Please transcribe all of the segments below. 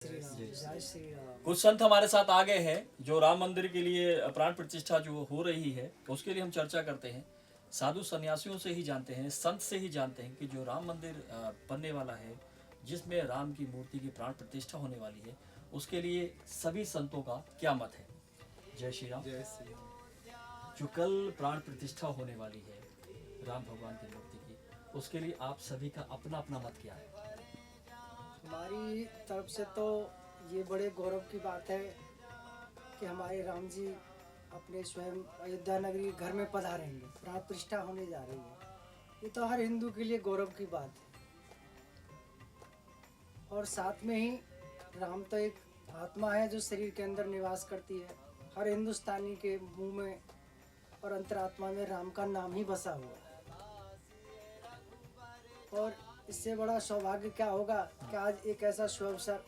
जय श्री राम। कुछ संत हमारे साथ आ गए हैं जो राम मंदिर के लिए प्राण प्रतिष्ठा जो हो रही है उसके लिए हम चर्चा करते हैं। साधु सन्यासियों से ही जानते हैं, संत से ही जानते हैं कि जो राम मंदिर बनने वाला है, जिसमें राम की मूर्ति की प्राण प्रतिष्ठा होने वाली है, उसके लिए सभी संतों का क्या मत है। जय श्री राम। जय श्री राम। जो कल प्राण प्रतिष्ठा होने वाली है राम भगवान की मूर्ति की, उसके लिए आप सभी का अपना अपना मत क्या है। हमारी तरफ से तो ये बड़े गौरव की बात है कि हमारे राम जी अपने स्वयं अयोध्या नगरी घर में पधारेंगे, प्राण प्रतिष्ठा होने जा रही है। ये तो हर हिंदू के लिए गौरव की बात है। और साथ में ही राम तो एक आत्मा है जो शरीर के अंदर निवास करती है। हर हिंदुस्तानी के मुंह में और अंतरात्मा में राम का नाम ही बसा हुआ है। और इससे बड़ा सौभाग्य क्या होगा कि आज एक ऐसा शुभ अवसर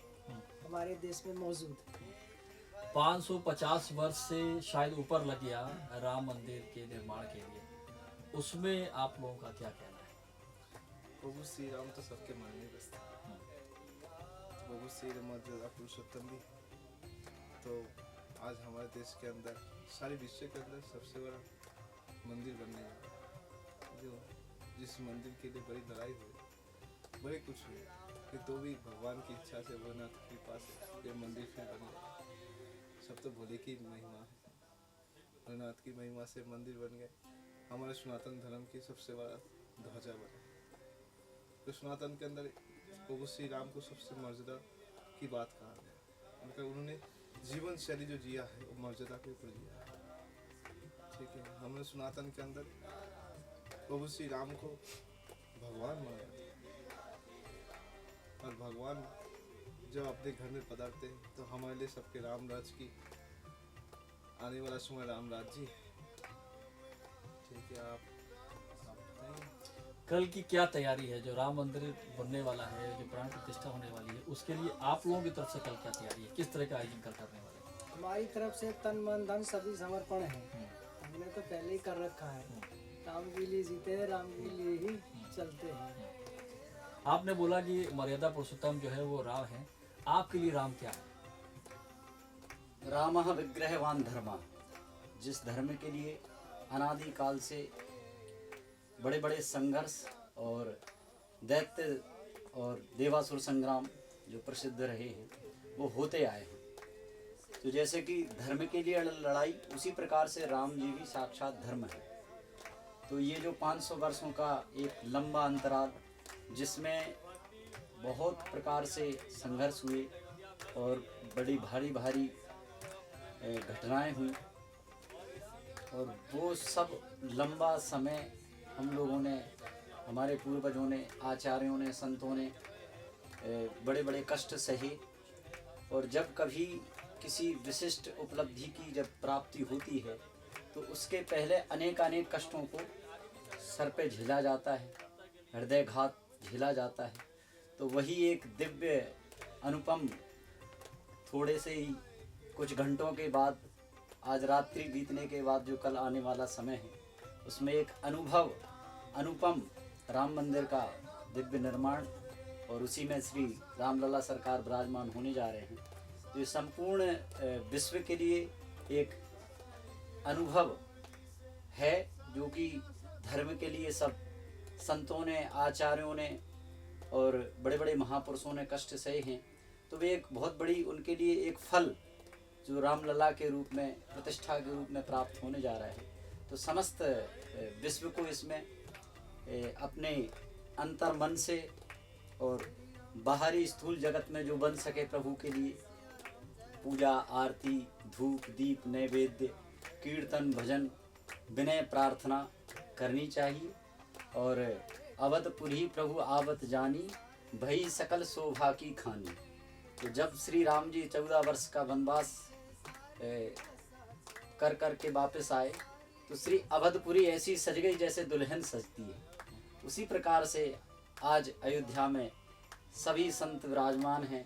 हमारे देश में मौजूद है। 550 वर्ष से शायद ऊपर लग गया राम मंदिर के निर्माण के लिए, उसमें आप लोगों का क्या कहना है। प्रभु श्री राम तो सबके मन में बसते हैं। प्रभु श्री मर्यादा पुरुषोत्तम भी। तो आज हमारे देश के अंदर, सारे विश्व के अंदर सबसे बड़ा मंदिर बनने वाला, जो जिस मंदिर के लिए बड़ी लड़ाई हुई, बड़े कुछ हुए, कि तो भी भगवान की इच्छा से, भोलेनाथ की कृपा से ये मंदिर फिर बन गया। सब तो भोले की महिमा है, भोलेनाथ की महिमा से मंदिर बन गए। हमारे सनातन धर्म की सबसे बड़ा ध्वजा बना। तो सनातन के अंदर प्रभु श्री राम को सबसे मर्यादा की बात कहा गया। मतलब उन्होंने जीवन शैली जो जिया है वो मर्यादा के ऊपर जिया है। ठीक है, हमने सनातन के अंदर प्रभु श्री राम को भगवान माना जाता है। और भगवान जब अपने घर में पधारते हैं तो हमारे लिए सबके राम राज की आने वाला समय राम राज्य है। ठीक है, आप बताइए कल की क्या तैयारी है। जो राम मंदिर बनने वाला है, जो प्राण प्रतिष्ठा होने वाली है, उसके लिए आप लोगों की तरफ से कल क्या तैयारी है, किस तरह का आयोजन कल करने वाले हैं। हमारी तरफ से तन मन धन सभी समर्पण है। हमने तो पहले ही कर रखा है। राम के लिए जीते हैं, राम के लिए ही चलते हैं। आपने बोला कि मर्यादा पुरुषोत्तम जो है वो राम है, आपके लिए राम क्या है। रामः विग्रहवान धर्मा, जिस धर्म के लिए अनादि काल से बड़े बड़े संघर्ष और दैत्य और देवासुर संग्राम जो प्रसिद्ध रहे हैं वो होते आए हैं। तो जैसे कि धर्म के लिए लड़ाई, उसी प्रकार से राम जी भी साक्षात धर्म है। तो ये जो 500 वर्षों का एक लंबा अंतराल, जिसमें बहुत प्रकार से संघर्ष हुए और बड़ी भारी भारी घटनाएं हुई, और वो सब लंबा समय हम लोगों ने, हमारे पूर्वजों ने, आचार्यों ने, संतों ने बड़े बड़े कष्ट सहे। और जब कभी किसी विशिष्ट उपलब्धि की जब प्राप्ति होती है तो उसके पहले अनेक कष्टों को सर पे झेला जाता है, हृदयघात झेला जाता है। तो वही एक दिव्य अनुपम, थोड़े से ही कुछ घंटों के बाद, आज रात्रि बीतने के बाद जो कल आने वाला समय है, उसमें एक अनुपम राम मंदिर का दिव्य निर्माण, और उसी में श्री रामलला सरकार विराजमान होने जा रहे हैं। तो ये संपूर्ण विश्व के लिए एक अनुभव है, जो कि धर्म के लिए सब संतों ने, आचार्यों ने और बड़े बड़े महापुरुषों ने कष्ट सहे हैं। तो वे एक बहुत बड़ी, उनके लिए एक फल जो रामलला के रूप में, प्रतिष्ठा के रूप में प्राप्त होने जा रहा है। तो समस्त विश्व को इसमें अपने अंतर मन से और बाहरी स्थूल जगत में जो बन सके प्रभु के लिए, पूजा, आरती, धूप, दीप, नैवेद्य, कीर्तन, भजन, विनय प्रार्थना करनी चाहिए। और अवधपुरी प्रभु आवत जानी, भई सकल शोभा की खानी। तो जब श्री राम जी 14 वर्ष का वनवास कर के वापस आए, तो श्री अवधपुरी ऐसी सज गई जैसे दुल्हन सजती है। उसी प्रकार से आज अयोध्या में सभी संत विराजमान हैं,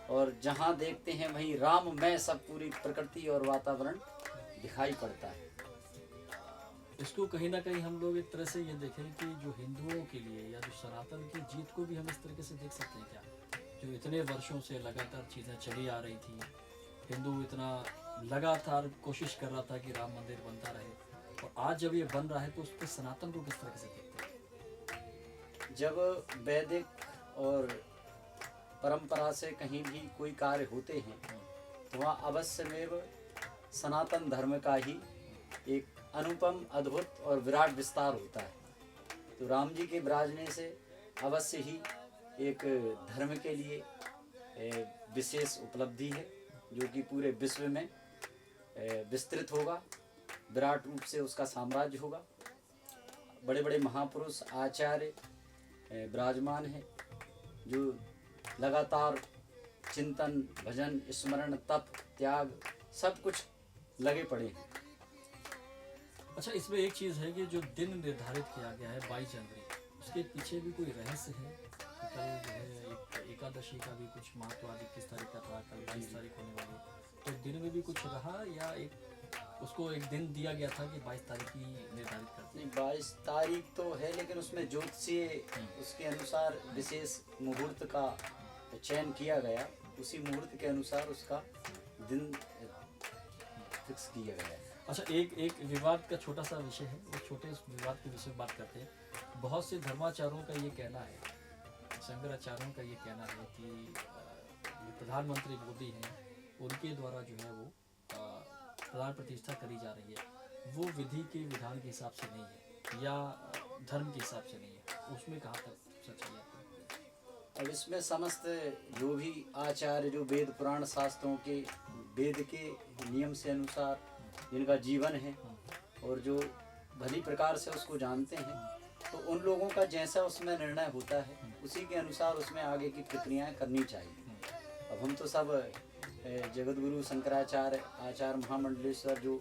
और जहाँ देखते हैं वहीं राममय सब पूरी प्रकृति और वातावरण दिखाई पड़ता है। इसको कहीं ना कहीं हम लोग एक तरह से ये देखें कि जो हिंदुओं के लिए या जो सनातन की जीत को भी हम इस तरीके से देख सकते हैं क्या। जो इतने वर्षों से लगातार चीज़ें चली आ रही थी, हिंदू इतना लगातार कोशिश कर रहा था कि राम मंदिर बनता रहे, और आज जब ये बन रहा है तो उसके सनातन को किस तरह से देखते हैं? जब वैदिक और परंपरा से कहीं भी कोई कार्य होते हैं तो वहाँ अवश्यमेव सनातन धर्म का ही एक अनुपम, अद्भुत और विराट विस्तार होता है। तो राम जी के विराजने से अवश्य ही एक धर्म के लिए विशेष उपलब्धि है, जो कि पूरे विश्व में विस्तृत होगा, विराट रूप से उसका साम्राज्य होगा। बड़े बड़े महापुरुष आचार्य विराजमान हैं, जो लगातार चिंतन, भजन, स्मरण, तप, त्याग सब कुछ लगे पड़े हैं। अच्छा, इसमें एक चीज़ है कि जो दिन निर्धारित किया गया है 22 जनवरी, उसके पीछे भी कोई रहस्य है? तो कल जो है एकादशी का भी कुछ महत्व, आज 21 तारीख का था, कल 22 तारीख होने वाली, तो दिन में भी कुछ रहा या उसको एक दिन दिया गया था कि 22 तारीख ही निर्धारित करते हैं? नहीं, 22 तारीख तो है, लेकिन उसमें ज्योतिषीय उसके अनुसार विशेष मुहूर्त का चयन किया गया, उसी मुहूर्त के अनुसार उसका दिन फिक्स किया गया है। अच्छा, एक विवाद का छोटा सा विषय है, वो छोटे विवाद के विषय में बात करते हैं। बहुत से धर्माचार्यों का ये कहना है, शंकराचार्यों का ये कहना है कि प्रधानमंत्री मोदी हैं, उनके द्वारा जो है वो प्रधान प्रतिष्ठा करी जा रही है, वो विधि के विधान के हिसाब से नहीं है या धर्म के हिसाब से नहीं है, उसमें कहाँ तक सच है? अब इसमें समस्त जो भी आचार्य, जो वेद पुराण शास्त्रों के वेद के नियम से अनुसार जिनका जीवन है और जो भली प्रकार से उसको जानते हैं, तो उन लोगों का जैसा उसमें निर्णय होता है उसी के अनुसार उसमें आगे की प्रक्रियाएं करनी चाहिए। अब हम तो सब जगतगुरु शंकराचार्य, आचार्य महामंडलेश्वर जो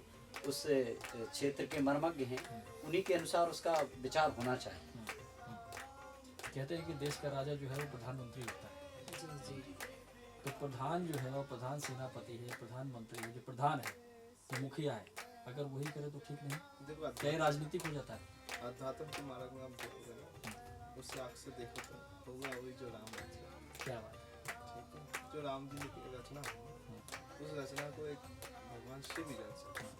उस क्षेत्र के मर्मज्ञ हैं, उन्हीं के अनुसार उसका विचार होना चाहिए। कहते हैं कि देश का राजा जो है वो प्रधानमंत्री होता है। जी जी। तो प्रधान जो है वो प्रधान सेनापति है, प्रधानमंत्री है, जो प्रधान है तो मुखिया है, अगर वही करे तो ठीक नहीं, देखो क्या ये राजनीतिक हो जाता है? अध्यात्म के मार्ग में आप देखोगे ना, उस आँख से देखो तो होगा वही जो राम रचा। क्या बात है? ठीक है, जो राम जी की रचना है, उस रचना को एक भगवान शिव ही रच सकते हैं।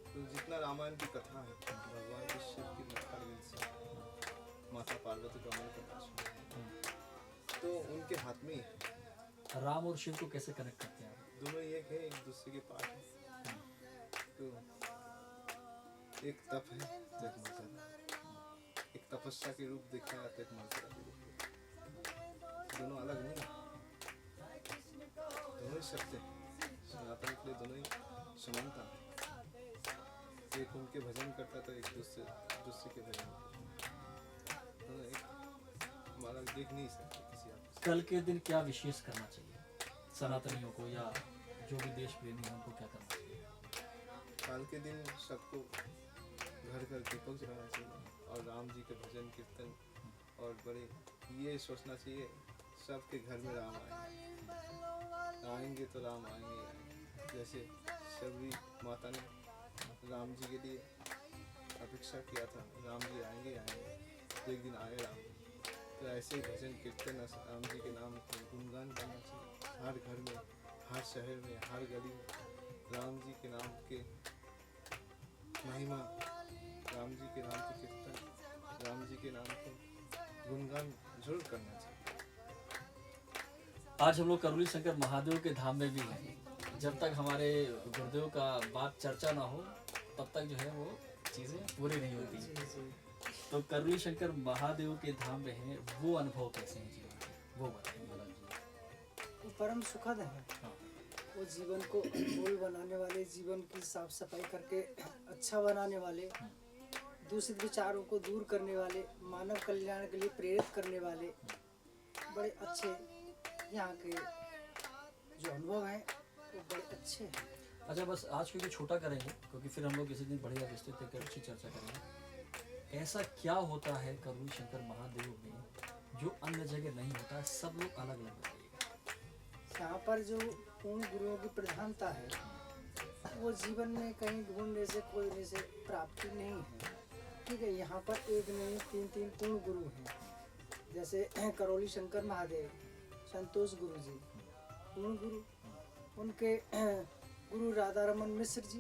तो जितना रामायण की कथा है, भगवान के शिव की मुखारविंद से माता पार्वती का मन प्रकाश, तो उनके हाथ में ही है। राम और शिव को कैसे कनेक्ट करते हैं आप? दोनों एक है, एक दूसरे के पार्ट है। तो एक तप है तो एक मर्यादा, एक तपस्या के रूप दिखाया तो एक मर्यादा के रूप दिखाया। दोनों अलग नहीं, दोनों ही सत्य हैं। सनातन के लिए दोनों ही समानता है। एक उनके भजन करता तो एक दूसरे के भजन करता। दोनों एक हमारा देख नहीं सकते किसी आप। कल के दिन क्या विशेष करना चाहिए सनातनियों को, या जो भी देश प्रेमी हैं उनको क्या करना चाहिए? काल के दिन सबको घर घर दीपक जलाना चाहिए और राम जी के भजन कीर्तन, और बड़े ये सोचना चाहिए सबके घर में राम आएंगे तो राम आएंगे। जैसे सभी माता ने राम जी के लिए अपेक्षा किया था, राम जी आएंगे तो एक दिन आए राम जी। तो ऐसे ही भजन कीर्तन राम जी के नाम को गुणगान करना चाहिए। हर घर में, हर शहर में, हर गली में राम जी के नाम के महिमा, राम जी के नाम के कीर्तन, राम जी के नाम के गुणगान जरूर करना चाहिए। आज हम लोग करोली शंकर महादेव के धाम में भी हैं। जब तक हमारे गुरुदेव का बात चर्चा ना हो तब तक जो है वो चीज़ें पूरी नहीं होती। जी जी। तो करोली शंकर महादेव के धाम में हैं, वो अनुभव कैसे हैं जीवन के, वो बताइए। वो परम सुखद है। हाँ। वो जीवन को अनुकूल बनाने वाले, जीवन की साफ सफाई करके अच्छा बनाने वाले, दूषित विचारों को दूर करने वाले, मानव कल्याण के लिए प्रेरित करने वाले, बड़े अच्छे यहाँ के जो अनुभव हैं वो बड़े अच्छे हैं। अच्छा, बस आज क्योंकि छोटा करेंगे, क्योंकि फिर हम लोग किसी दिन बढ़िया विस्तृत करके अच्छी चर्चा करेंगे। ऐसा क्या होता है करोली शंकर महादेव में जो अन्य जगह नहीं होता है? सब लोग अलग अलग बताइए। यहाँ पर जो पूर्ण गुरुओं की प्रधानता है वो जीवन में कहीं ढूंढने से खोजने से प्राप्ति नहीं है। ठीक है, यहाँ पर एक नहीं तीन पूर्ण गुरु हैं। जैसे करोली शंकर महादेव संतोष गुरु जी पूर्ण गुरु, उनके गुरु राधा रमन मिश्र जी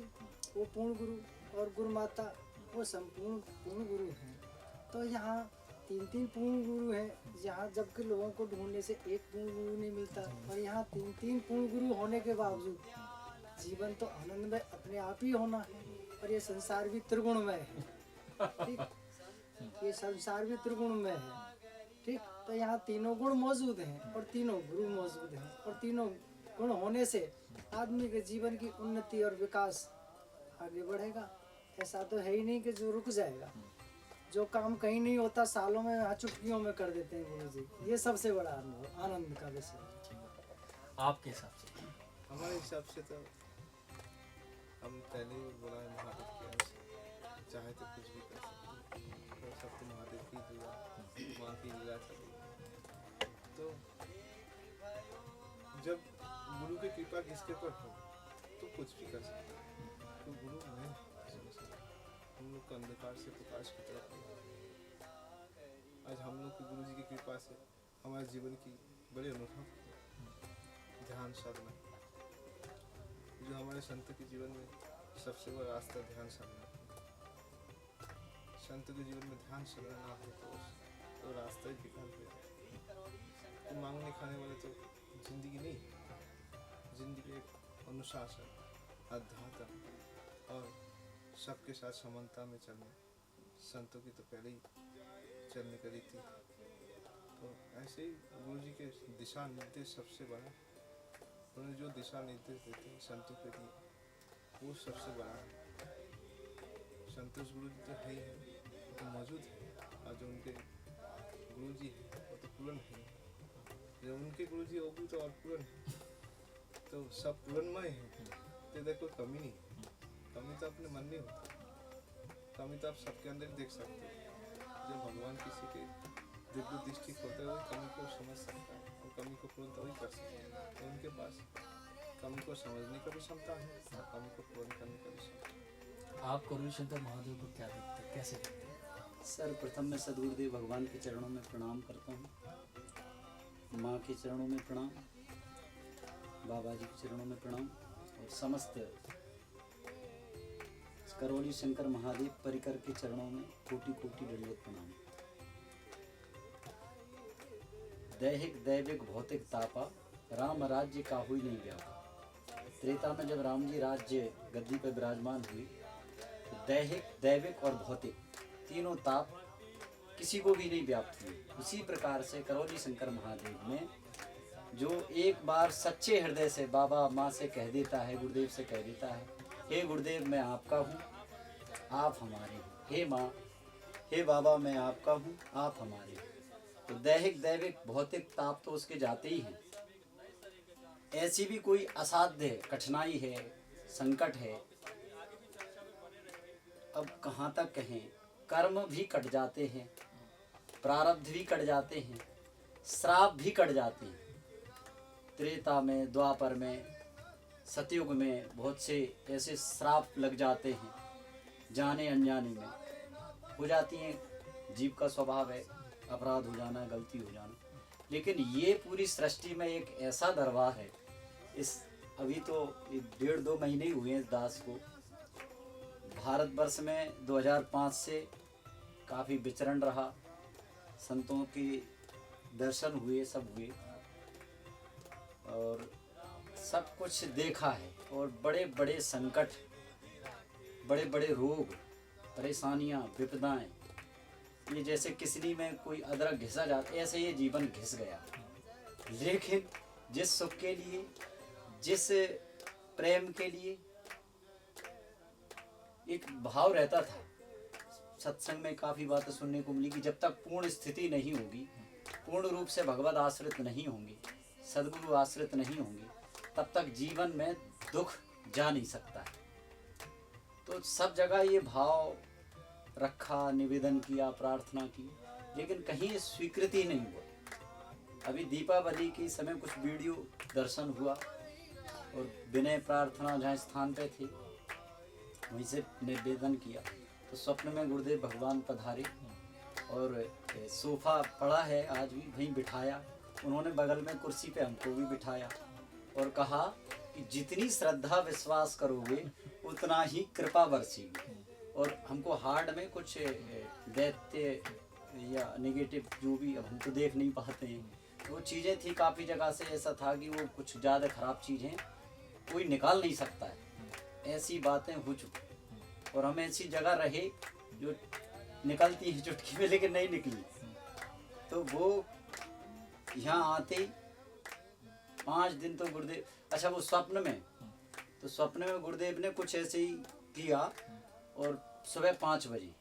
वो पूर्ण गुरु, और गुरु माता वो संपूर्ण पूर्ण गुरु हैं। तो यहाँ तीन तीन पूर्ण गुरु हैं, यहाँ जबकि लोगों को ढूंढने से एक पूर्ण गुरु नहीं मिलता, और यहाँ तीन तीन पूर्ण गुरु होने के बावजूद जीवन तो आनंद में अपने आप ही होना है। और ये संसार भी त्रिगुणमय है, ठीक, ये संसार भी त्रिगुणमय है, ठीक। तो यहाँ तीनों गुण मौजूद हैं और तीनों गुरु मौजूद हैं, और तीनों गुण होने से आदमी के जीवन की उन्नति और विकास आगे बढ़ेगा। ऐसा तो है ही नहीं कि जो रुक जाएगा। जो काम कहीं नहीं होता सालों में यहाँ चुटकियों में कर देते हैं गुरु जी, ये सबसे बड़ा आनंद का विषय है। आपके हिसाब से? हमारे हिसाब से तो हम पहले ही बोला है, महादेव की अंश चाहे तो कुछ भी कर सकते हैं, तो सब तो महादेव की दुआ, माँ की लीला चलेगी। तो जब गुरु की कृपा किसके पर हो तो कुछ भी कर सकते हैं। तो गुरु नहीं हम लोग को अंधकार से प्रकाश की तरफ ले। आज हम लोग की गुरु जी की कृपा से हमारे जीवन की बड़े अनुभव ध्यान साधना, जो हमारे संत के जीवन में सबसे बड़ा रास्ता ध्यान साधना। संत के जीवन में ध्यान साधना ना हो तो रास्ता ही बेकार हो जाए। तो मांगने खाने वाले तो जिंदगी नहीं, जिंदगी एक अनुशासन, अध्यात्म और सबके साथ समानता में चलना संतों की तो पहले ही चलने का रीति। तो ऐसे ही गुरु जी के दिशा निर्देश सबसे बड़ा, उन्होंने जो दिशा निर्देश देते हैं संतों के लिए वो सबसे बड़ा है। संतोष गुरु जी तो है ही है, वो तो मौजूद है, और जो उनके गुरु जी है वो तो पूर्ण है। जो उनके गुरु जी वो भी तो और पूर्ण है, तो सब पूर्णमय है। तो इधर कोई कमी नहीं, कमी तो अपने मन में होती, कमी तो आप सबके अंदर देख सकते हो। जब भगवान किसी के दिव्य दृष्टि होते हुए कमी को समझ सकता है और कमी को पूर्ण तभी कर सकता है। तो उनके पास कमी को समझने का भी क्षमता है और कमी को पूर्ण करने का भी क्षमता है। आप करुण शंकर महादेव को क्या देखते हैं, कैसे देखते हैं? सर्वप्रथम मैं सदगुरुदेव भगवान के चरणों में प्रणाम करता हूँ, माँ के चरणों में प्रणाम, बाबा जी के चरणों में प्रणाम, और समस्त करौली शंकर महादेव परिकर के चरणों में कोटि कोटि दंडवत प्रणाम। दैहिक दैविक भौतिक तापा, राम राज्य का हुई नहीं व्यापा। त्रेता में जब राम जी राज्य गद्दी पर विराजमान हुए तो दैहिक दैविक और भौतिक तीनों ताप किसी को भी नहीं व्याप्त हुए। उसी प्रकार से करौली शंकर महादेव में जो एक बार सच्चे हृदय से बाबा माँ से कह देता है, गुरुदेव से कह देता है, हे गुरुदेव मैं आपका हूँ, आप हमारे हो, हे माँ, हे बाबा मैं आपका हूँ, आप हमारे हो, तो दैहिक दैविक भौतिक ताप तो उसके जाते ही हैं। ऐसी भी कोई असाध्य कठिनाई है, संकट है, अब कहाँ तक कहें, कर्म भी कट जाते हैं, प्रारब्ध भी कट जाते हैं, श्राप भी कट जाते हैं। त्रेता में, द्वापर में, सतयुग में बहुत से ऐसे श्राप लग जाते हैं, जाने अनजाने में हो जाती हैं। जीव का स्वभाव है अपराध हो जाना, गलती हो जाना, लेकिन ये पूरी सृष्टि में एक ऐसा दरबार है। इस अभी तो 1.5-2 महीने ही हुए हैं इस दास को। भारतवर्ष में 2005 से काफ़ी विचरण रहा, संतों के दर्शन हुए, सब हुए और सब कुछ देखा है, और बड़े बड़े संकट, बड़े बड़े रोग, परेशानियां, विपदाएं, ये जैसे किसनी में कोई अदरक घिसा जाता, ऐसे ये जीवन घिस गया। लेकिन जिस सुख के लिए, जिस प्रेम के लिए एक भाव रहता था, सत्संग में काफ़ी बातें सुनने को मिली कि जब तक पूर्ण स्थिति नहीं होगी, पूर्ण रूप से भगवत आश्रित नहीं होंगे, सद्गुरु आश्रित नहीं होंगे, तब तक जीवन में दुख जा नहीं सकता है। तो सब जगह ये भाव रखा, निवेदन किया, प्रार्थना की, लेकिन कहीं स्वीकृति नहीं हुआ। अभी दीपावली के समय कुछ वीडियो दर्शन हुआ और विनय प्रार्थना जहाँ स्थान पे थे वहीं से निवेदन किया, तो स्वप्न में गुरुदेव भगवान पधारे और सोफा पड़ा है आज भी, वहीं बिठाया उन्होंने बगल में कुर्सी पे हमको भी बिठाया और कहा कि जितनी श्रद्धा विश्वास करोगे उतना ही कृपा बरसेगी। और हमको हार्ट में कुछ दैत्य या नेगेटिव जो भी, अब हम तो देख नहीं पाते हैं, वो चीज़ें थी काफ़ी जगह से, ऐसा था कि वो कुछ ज़्यादा ख़राब चीज़ें कोई निकाल नहीं सकता है, ऐसी बातें हो चुकी। और हम ऐसी जगह रहे जो निकलती है चुटकी में लेकिन नहीं निकली। तो वो यहाँ आते ही 5 दिन तो गुरुदेव, अच्छा वो स्वप्न में, तो स्वप्न में गुरुदेव ने कुछ ऐसे ही किया और सुबह 5 बजे